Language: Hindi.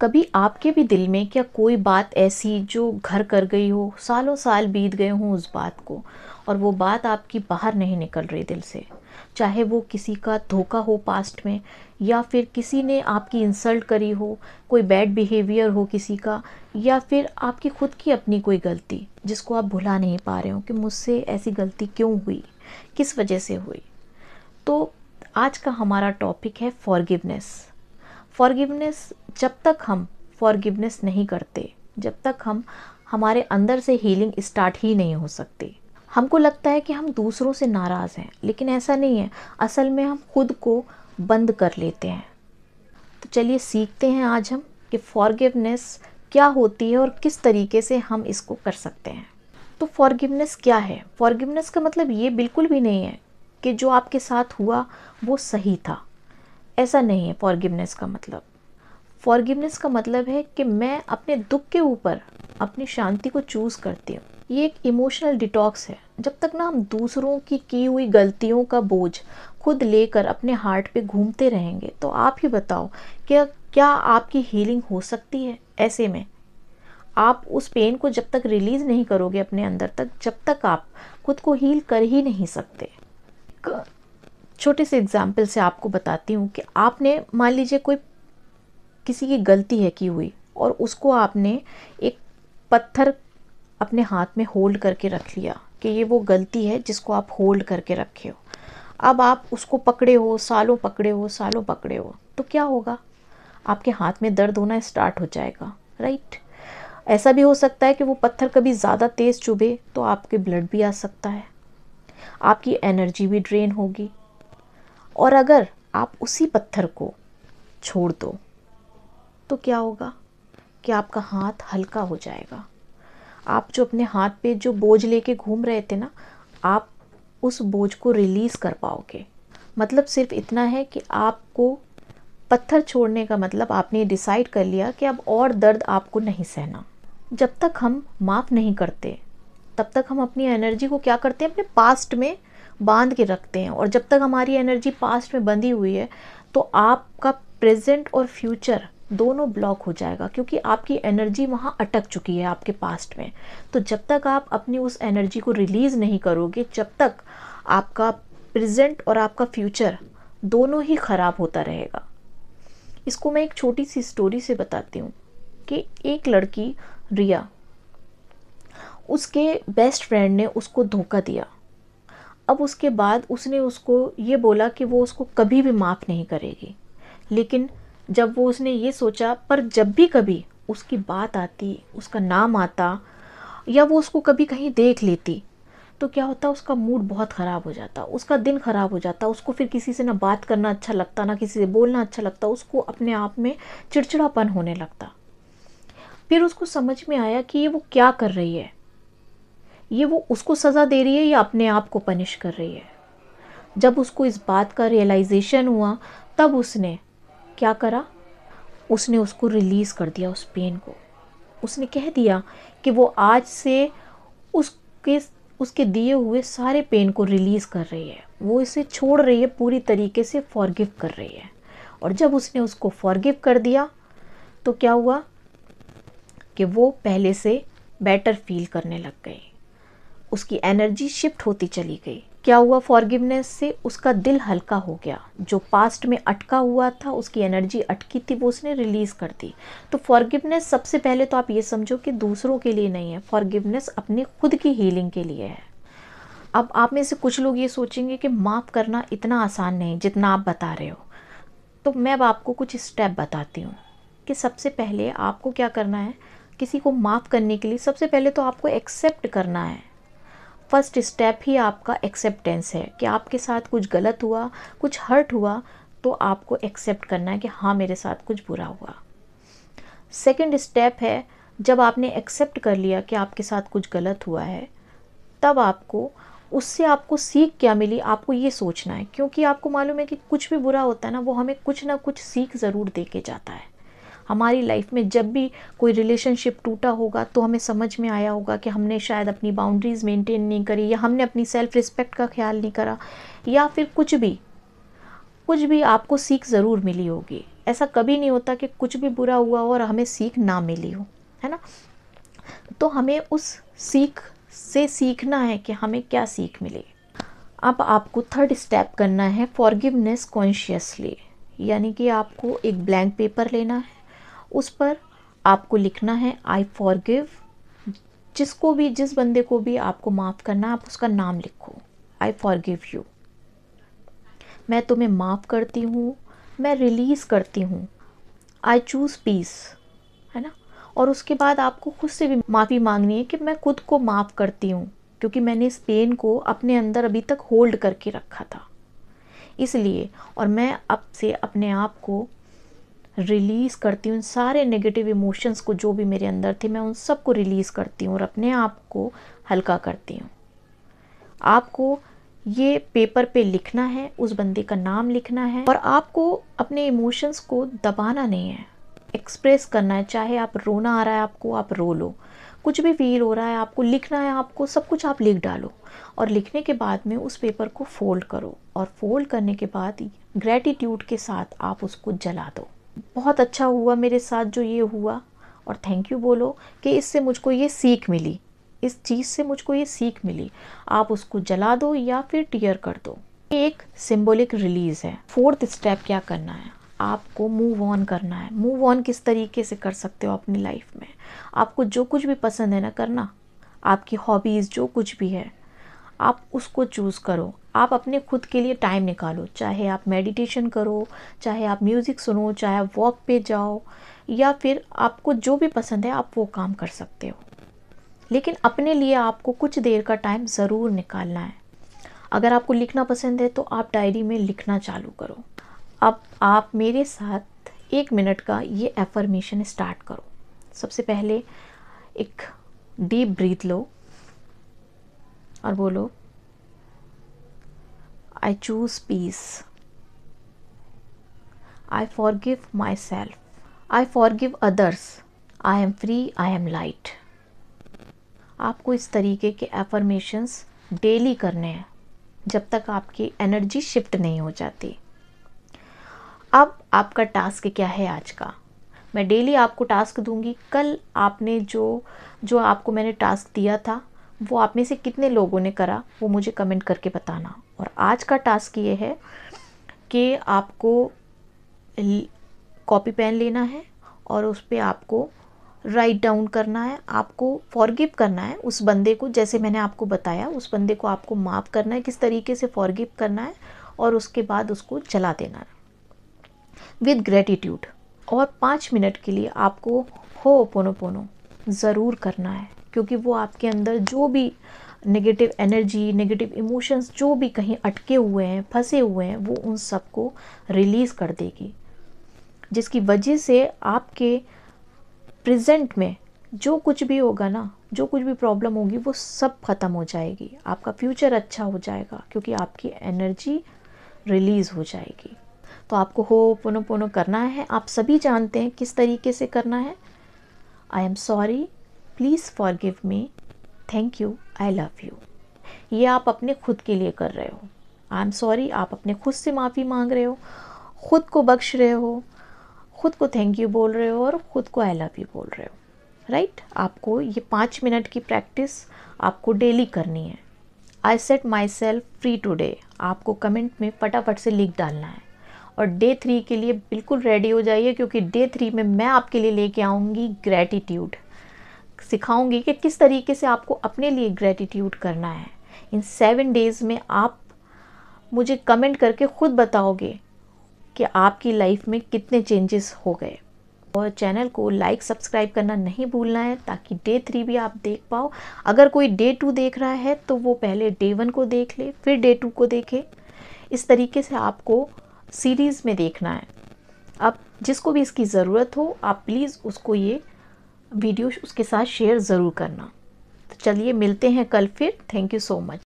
कभी आपके भी दिल में क्या कोई बात ऐसी जो घर कर गई हो, सालों साल बीत गए हों उस बात को, और वो बात आपकी बाहर नहीं निकल रही दिल से? चाहे वो किसी का धोखा हो पास्ट में, या फिर किसी ने आपकी इंसल्ट करी हो, कोई बैड बिहेवियर हो किसी का, या फिर आपकी खुद की अपनी कोई गलती जिसको आप भुला नहीं पा रहे हो कि मुझसे ऐसी गलती क्यों हुई, किस वजह से हुई। तो आज का हमारा टॉपिक है फॉरगिवनेस। फॉरगिवनेस, जब तक हम फॉरगिवनेस नहीं करते, जब तक हम हमारे अंदर से हीलिंग स्टार्ट ही नहीं हो सकती। हमको लगता है कि हम दूसरों से नाराज़ हैं, लेकिन ऐसा नहीं है। असल में हम खुद को बंद कर लेते हैं। तो चलिए सीखते हैं आज हम कि फॉरगिवनेस क्या होती है और किस तरीके से हम इसको कर सकते हैं। तो फॉरगिवनेस क्या है? फॉरगिवनेस का मतलब ये बिल्कुल भी नहीं है कि जो आपके साथ हुआ वो सही था। ऐसा नहीं है फॉरगिवनेस का मतलब। फॉरगिवनेस का मतलब है कि मैं अपने दुख के ऊपर अपनी शांति को चूज़ करती हूँ। ये एक इमोशनल डिटॉक्स है। जब तक ना हम दूसरों की हुई गलतियों का बोझ खुद लेकर अपने हार्ट पे घूमते रहेंगे, तो आप ही बताओ क्या क्या आपकी हीलिंग हो सकती है? ऐसे में आप उस पेन को जब तक रिलीज़ नहीं करोगे अपने अंदर तक, जब तक आप खुद को हील कर ही नहीं सकते। छोटे से एग्जाम्पल से आपको बताती हूँ कि आपने मान लीजिए कोई किसी की गलती है की हुई, और उसको आपने एक पत्थर अपने हाथ में होल्ड करके रख लिया कि ये वो गलती है जिसको आप होल्ड करके रखे हो। अब आप उसको पकड़े हो, सालों पकड़े हो, सालों पकड़े हो, तो क्या होगा? आपके हाथ में दर्द होना स्टार्ट हो जाएगा, राइट? ऐसा भी हो सकता है कि वो पत्थर कभी ज़्यादा तेज़ चुभे तो आपके ब्लड भी आ सकता है, आपकी एनर्जी भी ड्रेन होगी। और अगर आप उसी पत्थर को छोड़ दो तो क्या होगा कि आपका हाथ हल्का हो जाएगा। आप जो अपने हाथ पे जो बोझ लेके घूम रहे थे ना, आप उस बोझ को रिलीज़ कर पाओगे। मतलब सिर्फ इतना है कि आपको पत्थर छोड़ने का मतलब आपने डिसाइड कर लिया कि अब और दर्द आपको नहीं सहना। जब तक हम माफ़ नहीं करते, तब तक हम अपनी एनर्जी को क्या करते हैं? अपने पास्ट में बांध के रखते हैं। और जब तक हमारी एनर्जी पास्ट में बंधी हुई है, तो आपका प्रेजेंट और फ्यूचर दोनों ब्लॉक हो जाएगा, क्योंकि आपकी एनर्जी वहाँ अटक चुकी है आपके पास्ट में। तो जब तक आप अपनी उस एनर्जी को रिलीज़ नहीं करोगे, जब तक आपका प्रेजेंट और आपका फ्यूचर दोनों ही ख़राब होता रहेगा। इसको मैं एक छोटी सी स्टोरी से बताती हूँ कि एक लड़की रिया, उसके बेस्ट फ्रेंड ने उसको धोखा दिया। अब उसके बाद उसने उसको ये बोला कि वो उसको कभी भी माफ़ नहीं करेगी। लेकिन जब वो उसने ये सोचा, पर जब भी कभी उसकी बात आती, उसका नाम आता, या वो उसको कभी कहीं देख लेती, तो क्या होता? उसका मूड बहुत ख़राब हो जाता, उसका दिन ख़राब हो जाता। उसको फिर किसी से ना बात करना अच्छा लगता, ना किसी से बोलना अच्छा लगता। उसको अपने आप में चिड़चिड़ापन होने लगता। फिर उसको समझ में आया कि ये वो क्या कर रही है, ये वो उसको सज़ा दे रही है या अपने आप को पनिश कर रही है। जब उसको इस बात का रियलाइजेशन हुआ, तब उसने क्या करा? उसने उसको रिलीज़ कर दिया, उस पेन को। उसने कह दिया कि वो आज से उसके उसके दिए हुए सारे पेन को रिलीज़ कर रही है, वो इसे छोड़ रही है, पूरी तरीके से फॉरगिव कर रही है। और जब उसने उसको फॉरगिव कर दिया, तो क्या हुआ कि वो पहले से बेटर फील करने लग गई। उसकी एनर्जी शिफ्ट होती चली गई। क्या हुआ? फॉरगिवनेस से उसका दिल हल्का हो गया। जो पास्ट में अटका हुआ था, उसकी एनर्जी अटकी थी, वो उसने रिलीज़ कर दी। तो फॉरगिवनेस सबसे पहले तो आप ये समझो कि दूसरों के लिए नहीं है, फॉरगिवनेस अपनी खुद की हीलिंग के लिए है। अब आप में से कुछ लोग ये सोचेंगे कि माफ़ करना इतना आसान नहीं जितना आप बता रहे हो। तो मैं अब आपको कुछ स्टेप बताती हूँ कि सबसे पहले आपको क्या करना है। किसी को माफ़ करने के लिए सबसे पहले तो आपको एक्सेप्ट करना है। फर्स्ट स्टेप ही आपका एक्सेप्टेंस है कि आपके साथ कुछ गलत हुआ, कुछ हर्ट हुआ, तो आपको एक्सेप्ट करना है कि हाँ, मेरे साथ कुछ बुरा हुआ। सेकंड स्टेप है, जब आपने एक्सेप्ट कर लिया कि आपके साथ कुछ गलत हुआ है, तब आपको उससे आपको सीख क्या मिली, आपको ये सोचना है। क्योंकि आपको मालूम है कि कुछ भी बुरा होता है ना, वो हमें कुछ ना कुछ सीख ज़रूर दे के जाता है। हमारी लाइफ में जब भी कोई रिलेशनशिप टूटा होगा, तो हमें समझ में आया होगा कि हमने शायद अपनी बाउंड्रीज़ मेंटेन नहीं करी, या हमने अपनी सेल्फ रिस्पेक्ट का ख्याल नहीं करा, या फिर कुछ भी आपको सीख ज़रूर मिली होगी। ऐसा कभी नहीं होता कि कुछ भी बुरा हुआ हो और हमें सीख ना मिली हो, है ना। तो हमें उस सीख से सीखना है कि हमें क्या सीख मिली। अब आपको थर्ड स्टेप करना है फॉरगिवनेस कॉन्शियसली, यानी कि आपको एक ब्लैंक पेपर लेना है, उस पर आपको लिखना है आई फॉरगिव। जिसको भी, जिस बंदे को भी आपको माफ़ करना है, आप उसका नाम लिखो, आई फॉरगिव यू, मैं तुम्हें माफ़ करती हूँ, मैं रिलीज़ करती हूँ, आई चूज़ पीस, है ना। और उसके बाद आपको खुद से भी माफ़ी मांगनी है कि मैं खुद को माफ़ करती हूँ, क्योंकि मैंने इस पेन को अपने अंदर अभी तक होल्ड करके रखा था, इसलिए। और मैं अब से अपने आप को रिलीज़ करती हूँ, सारे नेगेटिव इमोशंस को जो भी मेरे अंदर थे, मैं उन सब को रिलीज़ करती हूँ और अपने आप को हल्का करती हूँ। आपको ये पेपर पे लिखना है, उस बंदे का नाम लिखना है, और आपको अपने इमोशंस को दबाना नहीं है, एक्सप्रेस करना है। चाहे आप रोना आ रहा है आपको, आप रो लो, कुछ भी फील हो रहा है आपको लिखना है, आपको सब कुछ आप लिख डालो। और लिखने के बाद में उस पेपर को फोल्ड करो, और फोल्ड करने के बाद ग्रेटिट्यूड के साथ आप उसको जला दो। बहुत अच्छा हुआ मेरे साथ जो ये हुआ, और थैंक यू बोलो कि इससे मुझको ये सीख मिली, इस चीज़ से मुझको ये सीख मिली। आप उसको जला दो या फिर टीयर कर दो। ये एक सिंबॉलिक रिलीज़ है। फोर्थ स्टेप क्या करना है, आपको मूव ऑन करना है। मूव ऑन किस तरीके से कर सकते हो अपनी लाइफ में, आपको जो कुछ भी पसंद है ना करना, आपकी हॉबीज़ जो कुछ भी है आप उसको चूज़ करो। आप अपने खुद के लिए टाइम निकालो, चाहे आप मेडिटेशन करो, चाहे आप म्यूज़िक सुनो, चाहे आप वॉक पे जाओ, या फिर आपको जो भी पसंद है आप वो काम कर सकते हो। लेकिन अपने लिए आपको कुछ देर का टाइम ज़रूर निकालना है। अगर आपको लिखना पसंद है तो आप डायरी में लिखना चालू करो। अब आप मेरे साथ 1 मिनट का ये एफर्मेशन स्टार्ट करो। सबसे पहले एक डीप ब्रीथ लो और बोलो, I choose peace, I forgive myself, I forgive others, I am free, I am light. आपको इस तरीके के एफर्मेशंस डेली करने हैं जब तक आपकी एनर्जी शिफ्ट नहीं हो जाती। अब आपका टास्क क्या है आज का, मैं डेली आपको टास्क दूंगी। कल आपने जो आपको मैंने टास्क दिया था वो आप में से कितने लोगों ने करा वो मुझे कमेंट करके बताना। और आज का टास्क ये है कि आपको कॉपी पेन लेना है और उस पर आपको राइट डाउन करना है, आपको फॉरगिव करना है उस बंदे को, जैसे मैंने आपको बताया उस बंदे को आपको माफ़ करना है, किस तरीके से फॉरगिव करना है, और उसके बाद उसको जला देना है विद ग्रेटिट्यूड। और 5 मिनट के लिए आपको होपोनोपोनो ज़रूर करना है, क्योंकि वो आपके अंदर जो भी नेगेटिव एनर्जी, नेगेटिव इमोशंस जो भी कहीं अटके हुए हैं, फंसे हुए हैं, वो उन सबको रिलीज़ कर देगी, जिसकी वजह से आपके प्रेजेंट में जो कुछ भी होगा ना, जो कुछ भी प्रॉब्लम होगी वो सब ख़त्म हो जाएगी। आपका फ्यूचर अच्छा हो जाएगा क्योंकि आपकी एनर्जी रिलीज़ हो जाएगी। तो आपको होपोनोपोनो करना है, आप सभी जानते हैं किस तरीके से करना है। I am sorry, please forgive me, thank you, I love you. ये आप अपने खुद के लिए कर रहे हो। आई एम सॉरी आप अपने खुद से माफ़ी मांग रहे हो, खुद को बख्श रहे हो, खुद को थैंक यू बोल रहे हो और खुद को आई लव यू बोल रहे हो, राइट। आपको ये 5 मिनट की प्रैक्टिस आपको डेली करनी है। I set myself free today, आपको कमेंट में फटाफट से लिख डालना है। और डे 3 के लिए बिल्कुल रेडी हो जाइए, क्योंकि डे 3 में मैं आपके लिए लेके आऊँगी ग्रेटिट्यूड, सिखाऊंगी कि किस तरीके से आपको अपने लिए ग्रेटिट्यूड करना है। इन 7 डेज़ में आप मुझे कमेंट करके खुद बताओगे कि आपकी लाइफ में कितने चेंजेस हो गए। और चैनल को लाइक सब्सक्राइब करना नहीं भूलना है, ताकि डे 3 भी आप देख पाओ। अगर कोई डे 2 देख रहा है तो वो पहले डे 1 को देख ले, फिर डे 2 को देखे। इस तरीके से आपको सीरीज़ में देखना है। अब जिसको भी इसकी ज़रूरत हो आप प्लीज़ उसको ये वीडियो उसके साथ शेयर ज़रूर करना। तो चलिए मिलते हैं कल फिर। Thank you so much.